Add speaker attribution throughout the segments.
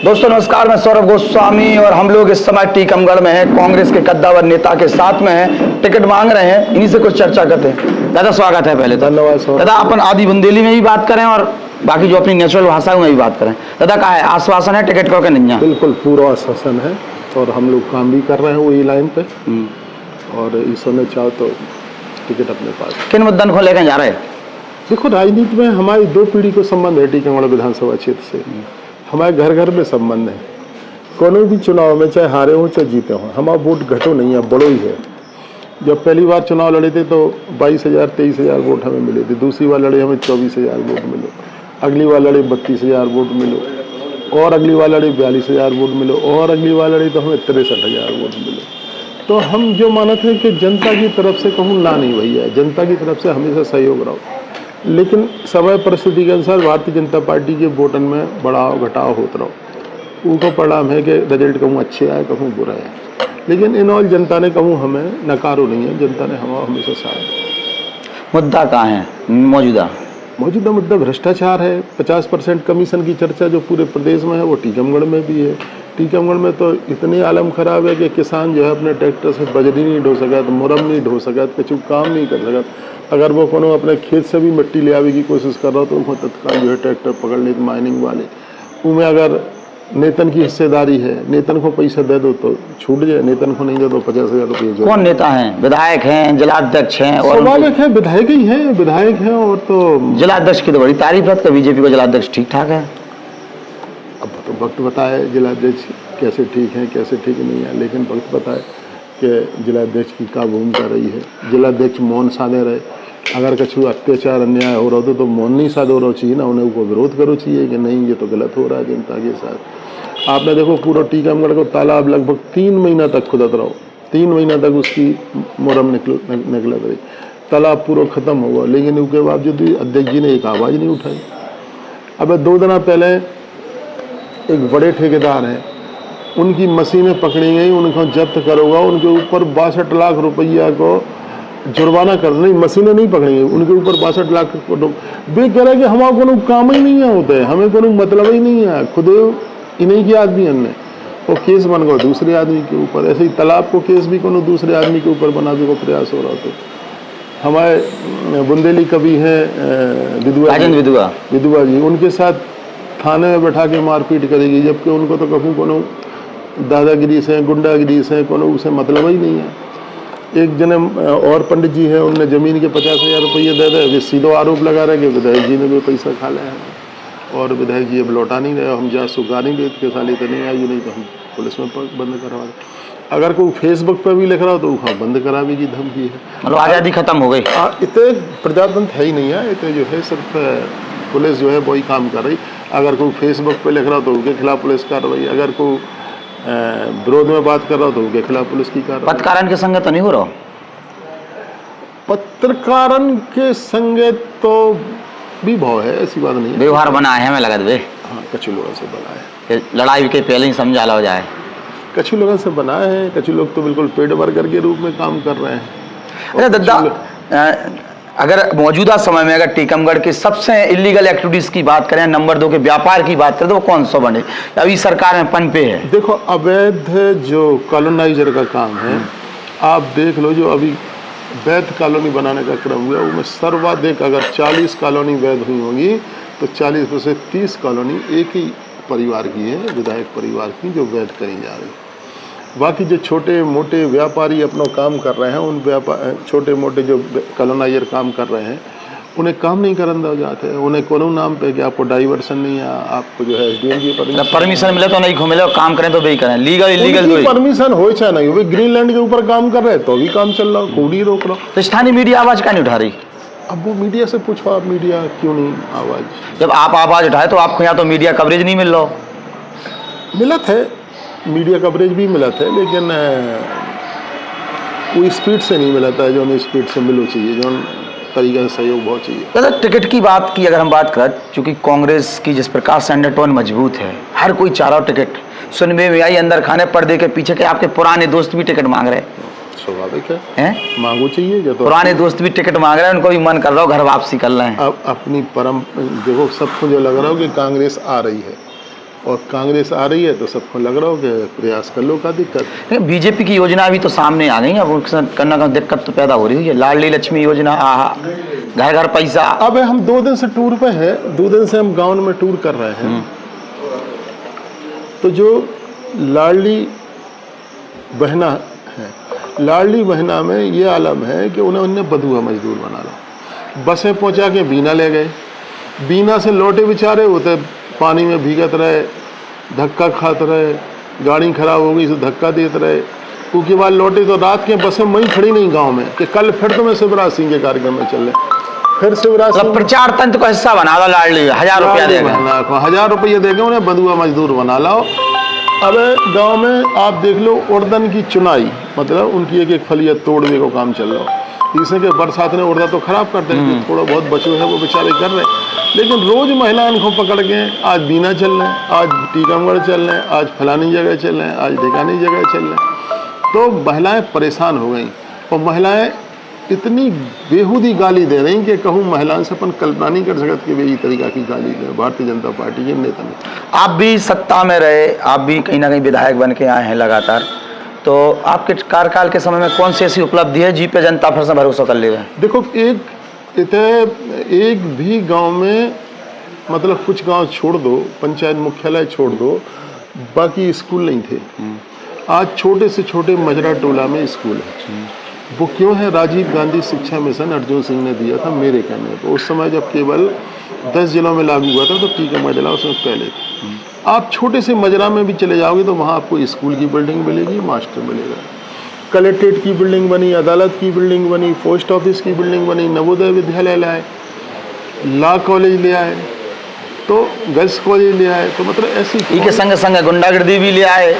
Speaker 1: दोस्तों नमस्कार, मैं सौरभ गोस्वामी और हम लोग इस समय टीकमगढ़ में हैं। कांग्रेस के कद्दावर नेता के साथ में हैं, टिकट मांग रहे हैं, इन्हीं से कुछ चर्चा करते हैं। दादा स्वागत है। पहले तो
Speaker 2: धन्यवाद
Speaker 1: दादा, अपन आदि बुंदेली में भी बात करें और बाकी जो अपनी नेचुरल भाषा में भी बात करें। दादा का है आश्वासन है टिकट का नहीं?
Speaker 2: बिल्कुल पूरा आश्वासन है और हम लोग काम भी कर रहे हैं वही लाइन पे। और इस समय चाहो तो टिकट अपने पास।
Speaker 1: किन मुद्दन को लेकर जा रहे हैं?
Speaker 2: देखो, राजनीति में हमारी दो पीढ़ी को संबंध है टीकमगढ़ विधानसभा क्षेत्र से। हमारे घर घर में संबंध है। कोनो भी चुनाव में चाहे हारे हो चाहे जीते हो, हमारा वोट घटो नहीं है, बड़ो ही है। जब पहली बार चुनाव लड़े थे तो 22,000 23,000 वोट हमें मिले थे। दूसरी बार लड़े हमें 24,000 वोट मिले। अगली बार लड़े 32,000 वोट मिले और अगली बार लड़े 42,000 वोट मिले और अगली बार लड़े तो हमें 63,000 वोट मिले। तो हम जो मानते हैं कि जनता की तरफ से कहूँ ना नहीं भैया, जनता की तरफ से हमेशा सहयोग रहो। लेकिन समय परिस्थिति के अनुसार भारतीय जनता पार्टी के वोटन में बढ़ाव घटाव होता रहो। उनको परिणाम है कि रिजल्ट कहूँ अच्छे आए कहूँ बुरा है, लेकिन इन ऑल जनता ने कहूँ हमें नकारो नहीं है। जनता ने हमारा हमेशा साथ।
Speaker 1: मुद्दा कहाँ है मौजूदा
Speaker 2: मुद्दा भ्रष्टाचार है। 50% कमीशन की चर्चा जो पूरे प्रदेश में है वो टीकमगढ़ में भी है। टीकमगढ़ में तो इतनी आलम खराब है कि किसान जो है अपने ट्रैक्टर से बजरी नहीं ढो सका, मुरम नहीं ढो सका, कुछ काम नहीं कर सका। अगर वो कोनो अपने खेत से भी मिट्टी ले आने की कोशिश कर रहा हो तो वो तत्काल जो है ट्रैक्टर पकड़ ले। माइनिंग वाले उनमें अगर नेतन की हिस्सेदारी है, नेतन को पैसा दे दो तो छूट जाए, नेतन को नहीं दे दो 50,000 रुपये।
Speaker 1: कौन नेता हैं? विधायक हैं, जिलाध्यक्ष हैं? और
Speaker 2: स्वाभाविक है, विधायक ही हैं, विधायक हैं। और तो
Speaker 1: जिलाध्यक्ष की तो बड़ी तारीफ है, बीजेपी को जिलाध्यक्ष ठीक ठाक है।
Speaker 2: अब तो वक्त बताए जिलाध्यक्ष कैसे ठीक है कैसे ठीक नहीं है, लेकिन वक्त बताए कि जिलाध्यक्ष की क्या भूमिका रही है। जिलाध्यक्ष मौन साधे रहे। अगर कछु अत्याचार अन्याय हो रहा हो तो मौन नहीं साधो रहो चाहिए ना, उन्हें को विरोध करो चाहिए कि नहीं ये तो गलत हो रहा है जनता के साथ। आपने देखो पूरा टीकमगढ़ को तालाब लगभग 3 महीना तक खुदत रहो, 3 महीना तक उसकी मुरम निकलत रही, तालाब पूरा खत्म हुआ, लेकिन उसके बावजूद भी अध्यक्ष जी ने एक आवाज़ नहीं उठाई। अब 2 दिन पहले एक बड़े ठेकेदार हैं, उनकी मशीनें पकड़ी गई, उनको जब्त करोगा, उनके ऊपर 62 लाख रुपया को जुर्माना कर। नहीं, मशीनें नहीं पकड़ी गई, उनके ऊपर 62 लाख वे कह रहे कि हमारा कोनो काम ही नहीं है होता है, हमें कोनो मतलब ही नहीं है, खुद इन्हीं के आदमी हमने वो केस बन गया दूसरे आदमी के ऊपर। ऐसे ही तालाब को केस भी कोनो दूसरे आदमी के ऊपर बनाने को प्रयास हो रहा। तो हमारे बुंदेली कवि हैं विधुआ जी, उनके साथ थाने में बैठा के मारपीट करेगी, जबकि उनको तो कभी कोनो दादागिरी से गुंडागिरी से कोनो उसे मतलब ही नहीं है। एक जने और पंडित जी है, उनने ज़मीन के 50,000 रुपये दे दे, वे सीधो आरोप लगा रहे कि विधायक जी ने भी पैसा खा लिया है और विधायक जी अब लौटा नहीं रहे। हम जहाँ सुगारी भी के साली तो नहीं आई, नहीं तो हम पुलिस में बंद करवा दें। अगर कोई फेसबुक पर भी लिख रहा हो तो वहाँ बंद कराने की धमकी है।
Speaker 1: मतलब आज़ादी खत्म हो गई।
Speaker 2: इतने प्रजातंत्र है ही नहीं है, इतने जो है सिर्फ पुलिस जो है वही काम कर रही। अगर कोई फेसबुक पर लिख रहा हो तो उनके खिलाफ पुलिस कार्रवाई, अगर कोई विरोध में बात कर रहा हो तो उनके खिलाफ पुलिस की कार्रवाई।
Speaker 1: पत्रकारण के संग तो नहीं हो रहा?
Speaker 2: पत्रकारण के संगे तो भी भाव है, ऐसी बात नहीं है।
Speaker 1: व्यवहार बना है हमें लगा दे।
Speaker 2: हाँ, कछु लोगों से बना है,
Speaker 1: लड़ाई के पहले ही समझा लो जाए।
Speaker 2: कछु लोगों से बना है, कछु लोग तो बिल्कुल पेड वर्कर के रूप में काम कर रहे हैं।
Speaker 1: अरे दादा, अगर मौजूदा समय में अगर टीकमगढ़ के सबसे इलीगल एक्टिविटीज की बात करें, नंबर 2 के व्यापार की बात करें तो वो कौन सा बने? अभी सरकार में पन पे है।
Speaker 2: देखो, अवैध जो कॉलोनाइजर का काम है, आप देख लो, जो अभी वैध कॉलोनी बनाने का क्रम हुआ उसमें सर्वाधिक अगर 40 कॉलोनी वैध हुई होगी तो 40 में से 30 कॉलोनी एक ही परिवार की है, विधायक परिवार की, जो वैध करी जा रही। बाकी जो छोटे मोटे व्यापारी अपना काम कर रहे हैं, उन छोटे मोटे जो कॉलोनाइजर काम कर रहे हैं, उन्हें काम नहीं करने जाते हैं। उन्हें कोनो नाम पे कि आपको डाइवर्सन नहीं है, आपको जो है SDM की
Speaker 1: परमिशन मिले तो नहीं घूमे, काम करें तो वही करें, लीगल इलीगल
Speaker 2: परमिशन हो चाहे नहीं हो। ग्रीनलैंड के ऊपर काम कर रहे हैं तो भी काम चल रहा, कोई रोक रहा।
Speaker 1: तो स्थानीय मीडिया आवाज क्यों नहीं उठा रही?
Speaker 2: अब वो मीडिया से पूछो, आप मीडिया क्यों नहीं आवाज?
Speaker 1: जब आप आवाज उठाए तो आपको यहाँ तो मीडिया कवरेज नहीं मिल रहा।
Speaker 2: मिलत है, मीडिया कवरेज भी मिलत है, लेकिन वो स्पीड से नहीं मिलता है जो स्पीड से मिलो चाहिए, जो तरीके से सहयोग बहुत चाहिए।
Speaker 1: दादा, टिकट की बात की अगर हम बात करें, चूंकि कांग्रेस की जिस प्रकार से अंडरटोन मजबूत है, हर कोई चाह रहा टिकट सुनने में आई, अंदर खाने पर्दे के पीछे के आपके पुराने दोस्त भी टिकट मांग रहे हैं।
Speaker 2: स्वाभाविक है, मांगो चाहिए। जो तो
Speaker 1: पुराने दोस्त भी टिकट मांग रहे हैं, उनको भी मन कर रहा हो घर वापसी कर रहे हैं।
Speaker 2: अब अपनी परम देखो, सबको जो लग रहा हो कि कांग्रेस आ रही है और कांग्रेस आ रही है तो सबको लग रहा हो कि प्रयास कर लो, का दिक्कत।
Speaker 1: बीजेपी की योजना भी तो सामने आ गई है, अब उनके साथ करना का दिक्कत तो पैदा हो रही है। लाडली लक्ष्मी योजना, आहा, घर घर पैसा।
Speaker 2: अब हम 2 दिन से टूर पे हैं, 2 दिन से हम गाँव में टूर कर रहे हैं। तो जो लाडली बहना है, लाडली बहना में ये आलम है कि उन्होंने बधुआ मजदूर बना ला। बसें पहुंचा के बीना ले गए, बीना से लौटे बेचारे होते पानी में भीगत रहे, धक्का खाते रहे, गाड़ी खराब हो गई तो धक्का देते रहे। उसके बाद लौटे तो रात के बसें वहीं खड़ी नहीं गांव में कि कल फिर तुम्हें शिवराज सिंह के कार्यक्रम में चले। फिर शिवराज सिंह
Speaker 1: प्रचार तंत्र का हिस्सा बना दो, लाडली 1000 रुपया देगा,
Speaker 2: 1000 रुपये देगा उन्हें बधुआ मजदूर बना लाओ। अब गांव में आप देख लो उड़दन की चुनाई, मतलब उनकी एक एक फलिया तोड़ने को काम चल रहा हो। इससे कि बरसात ने उड़दा तो खराब कर देंगे, थोड़ा बहुत बचे है वो बेचारे कर रहे हैं। लेकिन रोज महिलाओं को पकड़ के आज बीना चल रहे हैं, आज टीकमगढ़ चल रहे हैं, आज फलानी जगह चल रहे हैं, आज ढिकानी जगह चल रहे हैं। तो महिलाएं परेशान हो गई और महिलाएं इतनी बेहूदी गाली दे रही कि कहूँ महिलाओं से अपन कल्पना नहीं कर सकते कि वे इस तरीका की गाली दे भारतीय जनता पार्टी के नेता ने।
Speaker 1: आप भी सत्ता में रहे, आप भी कहीं ना कहीं विधायक बन के आए हैं लगातार, तो आपके कार्यकाल के समय में कौन सी ऐसी उपलब्धि है जी पे जनता फिर से भरोसा कर ले?
Speaker 2: देखो, एक भी गांव में, मतलब कुछ गांव छोड़ दो, पंचायत मुख्यालय छोड़ दो, बाकी स्कूल नहीं थे। आज छोटे से छोटे मजरा टोला में स्कूल है। वो क्यों है? राजीव गांधी शिक्षा मिशन अर्जुन सिंह ने दिया था मेरे कहने पर। उस समय जब केवल 10 जिलों में लागू हुआ था तो टीकमगढ़ जिला उसमें पहले थे। आप छोटे से मजरा में भी चले जाओगे तो वहाँ आपको स्कूल की बिल्डिंग मिलेगी, मास्टर मिलेगा, कलेक्ट्रेट की बिल्डिंग बनी, अदालत की बिल्डिंग बनी, पोस्ट ऑफिस की बिल्डिंग बनी, नवोदय विद्यालय लाए, लॉ कॉलेज ले आए, तो गर्ल्स कॉलेज ले आए। तो मतलब ऐसी
Speaker 1: के संग संग गुंडागर्दी भी ले आए।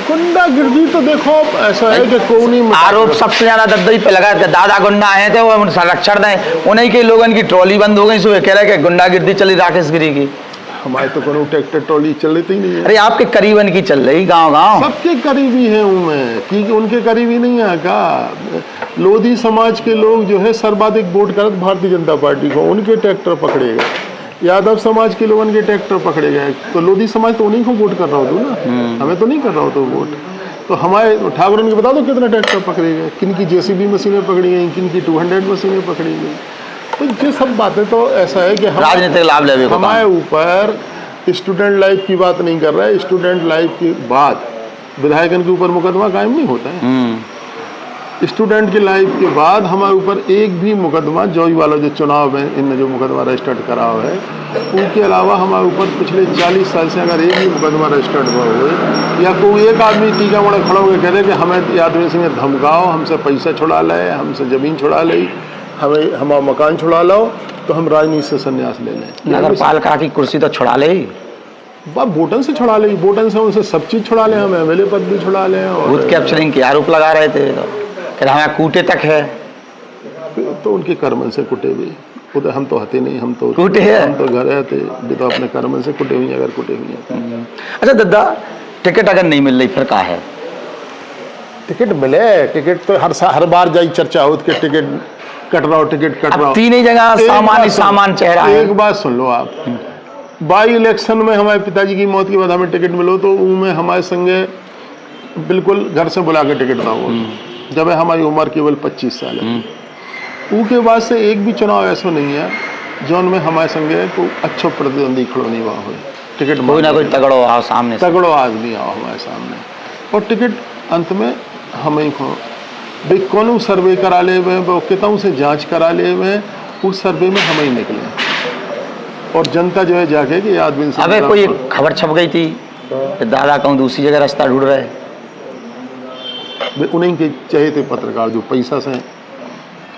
Speaker 2: गुंडागिर्दी तो देखो ऐसा है कि कौन
Speaker 1: आरोप सबसे ज्यादा दद्दई पे लगा था, दादा गुंडा आए थे वो संरक्षण दें, उन्हीं के लोगों की ट्रॉली बंद हो गई। सुबह कह रहे कि गुंडागिर्दी चली राकेश गिरी की।
Speaker 2: हमारे तो कोनो ट्रैक्टर ट्रॉली चल रही नहीं है।
Speaker 1: अरे आपके करीबन की चल रही, गांव गांव
Speaker 2: सबके करीबी है हूँ मैं, कि उनके करीबी नहीं है का। लोधी समाज के लोग जो है सर्वाधिक वोट करते भारतीय जनता पार्टी को, उनके ट्रैक्टर पकड़े गए। यादव समाज के लोगों के ट्रैक्टर पकड़े गए, तो लोधी समाज तो उन्हीं को वोट कर रहा हो ना, हमें तो नहीं कर रहा हो तो वोट। तो हमारे ठाकुर के बता दो कितने ट्रैक्टर पकड़े गए, किन की JCB मशीनें पकड़ी गई, किन की 200 मशीनें पकड़ी गई। तो ये सब बातें तो ऐसा है कि
Speaker 1: राजनीतिक लाभ ले
Speaker 2: हमारे ऊपर स्टूडेंट लाइफ की बात नहीं कर रहा है। स्टूडेंट लाइफ की बात विधायकन के ऊपर मुकदमा कायम नहीं होता है। स्टूडेंट की लाइफ के बाद हमारे ऊपर एक भी मुकदमा, जॉय वाला जो चुनाव है इनने जो मुकदमा रजिस्टर्ड करा हुआ है, उनके अलावा हमारे ऊपर पिछले 40 साल से अगर एक भी मुकदमा रजिस्टर्ड हुआ हो, या कोई एक आदमी टीकामगढ़ खड़ा होकर कह दे कि हमें आदमी सिंह धमकाओ, हमसे पैसा छुड़ा ले, हमसे ज़मीन छुड़ा ले, हमें हमारा मकान छुड़ा लो, तो हम राजनीति से संन्यास ले लें।
Speaker 1: नगर पालिका की कुर्सी तो छुड़ा ले,
Speaker 2: वोटन से छुड़ा ले, वोटन से उनसे सब चीज़ छुड़ा लें, हम MLA पद भी छुड़ा लें। और
Speaker 1: बूथ कैप्चरिंग के आरोप लगा रहे थे, तो हमें कूटे तक है।
Speaker 2: तो उनके कर्मन से कुटे भी, तो हम तो हते नहीं, हम तो
Speaker 1: कुटे हैं,
Speaker 2: हम तो घर आते भी तो अपने कर्मन से कुटे हुई, अगर कुटे हुई हैं।
Speaker 1: अच्छा दादा, टिकट अगर नहीं मिल रही फिर क्या है?
Speaker 2: टिकट मिले, टिकट तो हर बार जाई चर्चा हो कि टिकट कट रहा हो, टिकट कट रहा हो।
Speaker 1: तीन ही जगह सामान चेहरा है।
Speaker 2: एक बात सुन लो आप, बाई इलेक्शन में हमारे पिताजी की मौत के बाद हमें टिकट मिलो तो उनमें हमारे संगे बिल्कुल घर से बुला के टिकट था वो, जब हमारी उम्र केवल 25 साल है। उसके बाद से एक भी चुनाव ऐसा नहीं है जो में हमारे संगे को अच्छा प्रतिद्वंदी खड़ो नहीं हुआ हो, टिकट
Speaker 1: कोई ना कोई तगड़ो आओ सामने,
Speaker 2: तगड़ो आदमी आओ हमारे सामने, और टिकट अंत में हमें खो भाई कौन सर्वे करा ले हुए, कितों से जांच करा ले हुए, उस सर्वे में हमें ही निकले। और जनता जो है जाके कि आदमी से,
Speaker 1: अबे कोई खबर छप गई थी कि दादा कहूँ दूसरी जगह रास्ता ढूंढ रहे,
Speaker 2: उन्हीं के चहेते पत्रकार जो पैसा से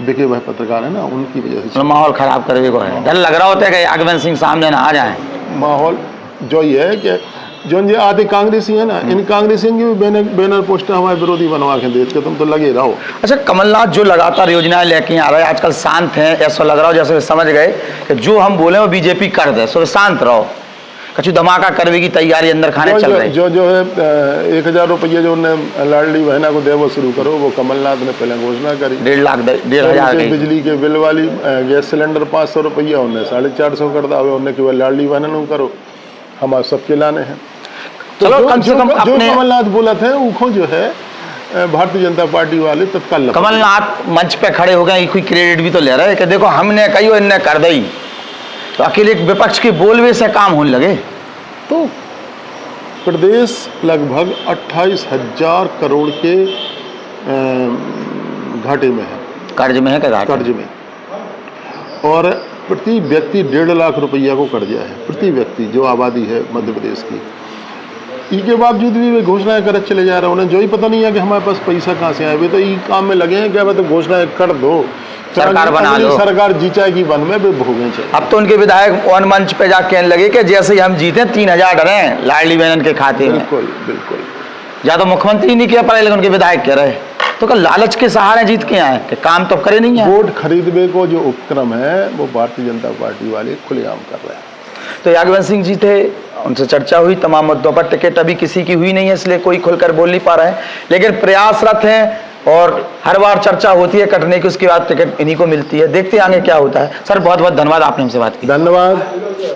Speaker 2: बिके हुए पत्रकार है ना, उनकी वजह से
Speaker 1: माहौल खराब करने को है। डर लग रहा होता है कि अगवंत सिंह सामने ना आ जाए।
Speaker 2: माहौल जो ये है कि जो ये आधे कांग्रेसी है ना, इन कांग्रेसियों की भी बैनर पोस्टर हमारे विरोधी बनवा के देख के तुम तो लगे रहो।
Speaker 1: अच्छा, कमलनाथ जो लगातार योजनाएं लेके आ रहे हैं, आजकल शांत हैं, ऐसा लग रहा हो जैसे समझ गए कि जो हम बोले वो बीजेपी कर दे, सो शांत रहो, कछु धमाका करने की तैयारी अंदर खाने चल रही।
Speaker 2: जो है 1000 रुपये जो उन्हें लाडली बहना को देवो शुरू करो, वो कमलनाथ ने पहले घोषणा करी।
Speaker 1: 1,50,000
Speaker 2: बिजली के बिल वाली गैस सिलेंडर 500 रुपया उन्हें 450 कर दा, उन्हें केवल लाडली बहना करो। हमारे सबके लाने हैं।
Speaker 1: चलो,
Speaker 2: जो-
Speaker 1: कम से
Speaker 2: जो-
Speaker 1: कम
Speaker 2: जो
Speaker 1: अपने-
Speaker 2: कमलनाथ बोला थे उनको जो है भारतीय जनता पार्टी वाले तत्काल लपट गए।
Speaker 1: कमलनाथ मंच पे खड़े हो गए, कोई क्रेडिट भी तो ले रहे हैं कि देखो हमने कही और इनने कर दी, तो अकेले एक विपक्ष के बोलवे से काम होने लगे।
Speaker 2: तो प्रदेश लगभग 28,000 करोड़ के घाटे में है,
Speaker 1: कर्ज में है क्या?
Speaker 2: कर्ज में, और प्रति व्यक्ति 1.5 लाख रुपया को कर्जा है, प्रति व्यक्ति जो आबादी है मध्य प्रदेश की। इसके बावजूद भी वे घोषणाएं करत चले जा रहे हैं। उन्हें जो ही पता नहीं है कि हमारे पास पैसा कहाँ से आए। वे तो ये काम में लगे हैं क्या, वे तो घोषणाएं कर दो,
Speaker 1: सरकार बना
Speaker 2: अगली
Speaker 1: लो।
Speaker 2: सरकार जीचा की वन में वे भोगें चाहिए।
Speaker 1: अब तो उनके विधायक ऑन मंच पे जाके कहने लगे कि जैसे ही हम जीते 3,000 डरे लाडली बहन के खाते में।
Speaker 2: बिल्कुल बिल्कुल।
Speaker 1: या तो मुख्यमंत्री नहीं किया पाए, लेकिन उनके विधायक कह रहे, तो क्या लालच के सहारे जीत के आए कि काम तो करे नहीं है।
Speaker 2: वोट खरीदने को जो उपक्रम है वो भारतीय जनता पार्टी वाले खुलेआम कर रहे हैं।
Speaker 1: तो याज्ञवंत सिंह जी थे, उनसे चर्चा हुई तमाम मुद्दों पर। टिकट अभी किसी की हुई नहीं है, इसलिए कोई खुलकर बोल नहीं पा रहे हैं, लेकिन प्रयासरत हैं और हर बार चर्चा होती है कटने की, उसके बाद टिकट इन्हीं को मिलती है। देखते हैं आगे क्या होता है। सर बहुत बहुत धन्यवाद, आपने हमसे बात की।
Speaker 2: धन्यवाद।